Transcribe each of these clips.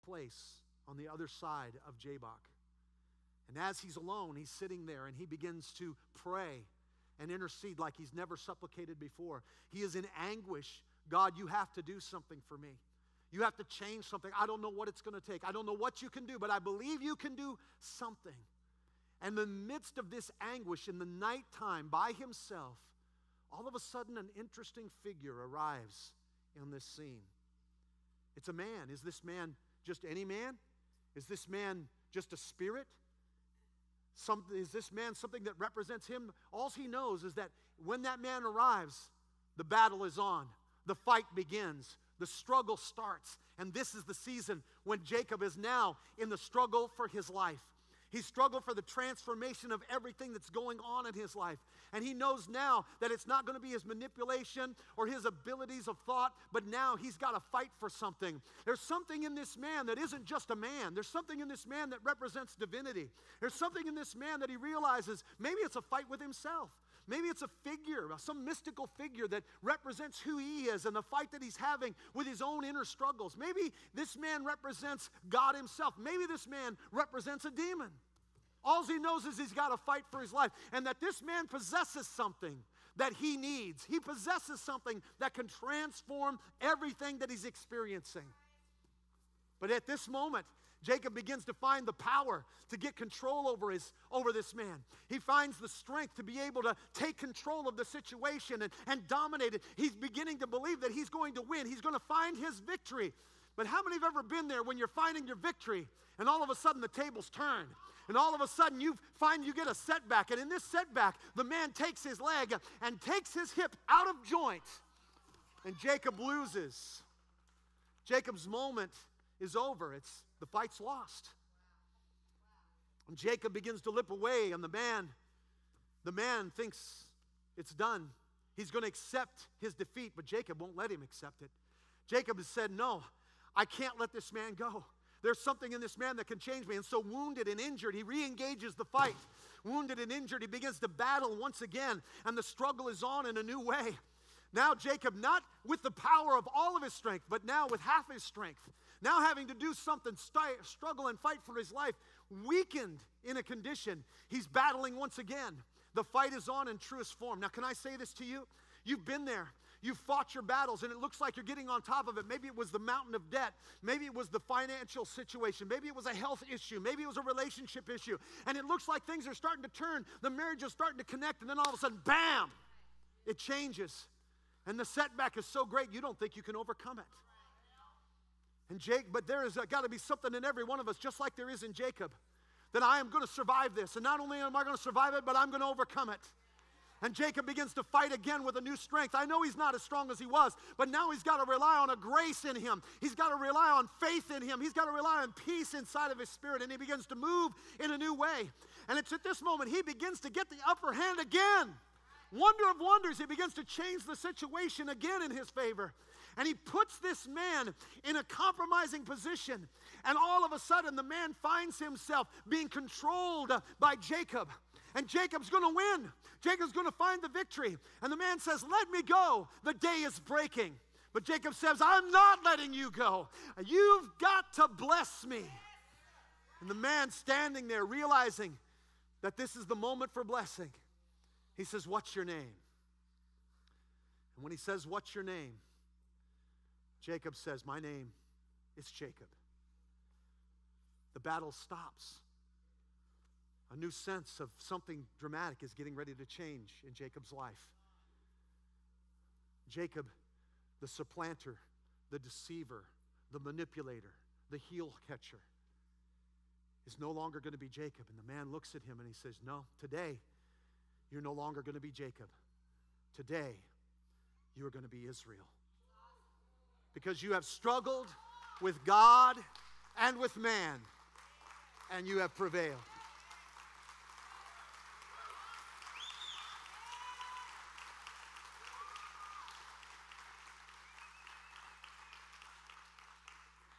place on the other side of Jabbok. And as he's alone, he's sitting there and he begins to pray and intercede like he's never supplicated before. He is in anguish. God, you have to do something for me. You have to change something. I don't know what it's going to take. I don't know what you can do, but I believe you can do something. And in the midst of this anguish, in the nighttime, by himself, all of a sudden an interesting figure arrives in this scene. It's a man. Is this man just any man? Is this man just a spirit? Is this man something that represents him? All he knows is that when that man arrives, the battle is on. The fight begins. The struggle starts. And this is the season when Jacob is now in the struggle for his life. He struggled for the transformation of everything that's going on in his life. And he knows now that it's not going to be his manipulation or his abilities of thought, but now he's got to fight for something. There's something in this man that isn't just a man. There's something in this man that represents divinity. There's something in this man that he realizes maybe it's a fight with himself. Maybe it's a figure, some mystical figure that represents who he is and the fight that he's having with his own inner struggles. Maybe this man represents God himself. Maybe this man represents a demon. All he knows is he's got to fight for his life, and that this man possesses something that he needs. He possesses something that can transform everything that he's experiencing. But at this moment, Jacob begins to find the power to get control over this man. He finds the strength to be able to take control of the situation and dominate it. He's beginning to believe that he's going to win. He's going to find his victory. But how many have ever been there when you're finding your victory and all of a sudden the tables turn? And all of a sudden you find you get a setback. And in this setback, the man takes his leg and takes his hip out of joint. And Jacob loses. Jacob's moment is over. The fight's lost. And Jacob begins to limp away, and the man thinks it's done. He's going to accept his defeat, but Jacob won't let him accept it. Jacob has said, no, I can't let this man go. There's something in this man that can change me. And so wounded and injured, he re-engages the fight. Wounded and injured, he begins to battle once again, and the struggle is on in a new way. Now Jacob, not with the power of all of his strength, but now with half his strength, now having to do something, struggle and fight for his life, weakened in a condition, he's battling once again. The fight is on in truest form. Now, can I say this to you? You've been there. You've fought your battles, and it looks like you're getting on top of it. Maybe it was the mountain of debt. Maybe it was the financial situation. Maybe it was a health issue. Maybe it was a relationship issue. And it looks like things are starting to turn. The marriage is starting to connect, and then all of a sudden, bam, it changes. And the setback is so great, you don't think you can overcome it. But there has got to be something in every one of us, just like there is in Jacob, that I am going to survive this. And not only am I going to survive it, but I'm going to overcome it. And Jacob begins to fight again with a new strength. I know he's not as strong as he was, but now he's got to rely on a grace in him. He's got to rely on faith in him. He's got to rely on peace inside of his spirit, and he begins to move in a new way. And it's at this moment he begins to get the upper hand again. Wonder of wonders, he begins to change the situation again in his favor. And he puts this man in a compromising position. And all of a sudden, the man finds himself being controlled by Jacob. And Jacob's going to win. Jacob's going to find the victory. And the man says, let me go. The day is breaking. But Jacob says, I'm not letting you go. You've got to bless me. And the man standing there realizing that this is the moment for blessing, he says, what's your name? And when he says, what's your name? Jacob says, my name is Jacob. The battle stops. A new sense of something dramatic is getting ready to change in Jacob's life. Jacob, the supplanter, the deceiver, the manipulator, the heel catcher, is no longer going to be Jacob. And the man looks at him and he says, no, today, you're no longer going to be Jacob. Today, you are going to be Israel. Because you have struggled with God and with man, and you have prevailed.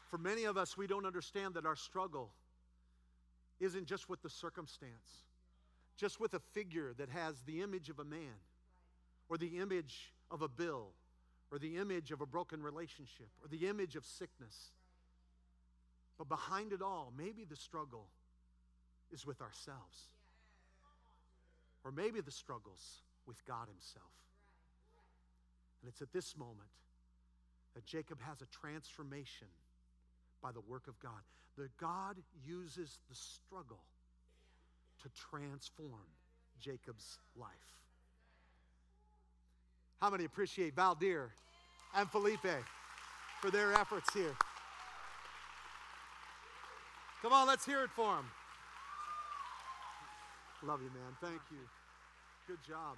For many of us, we don't understand that our struggle isn't just with the circumstance, just with a figure that has the image of a man, or the image of a bill, or the image of a broken relationship, or the image of sickness. But behind it all, maybe the struggle is with ourselves. Or maybe the struggle's with God himself. And it's at this moment that Jacob has a transformation by the work of God. That God uses the struggle to transform Jacob's life. How many appreciate Valdir and Felipe for their efforts here? Come on, let's hear it for them. Love you, man. Thank you. Good job.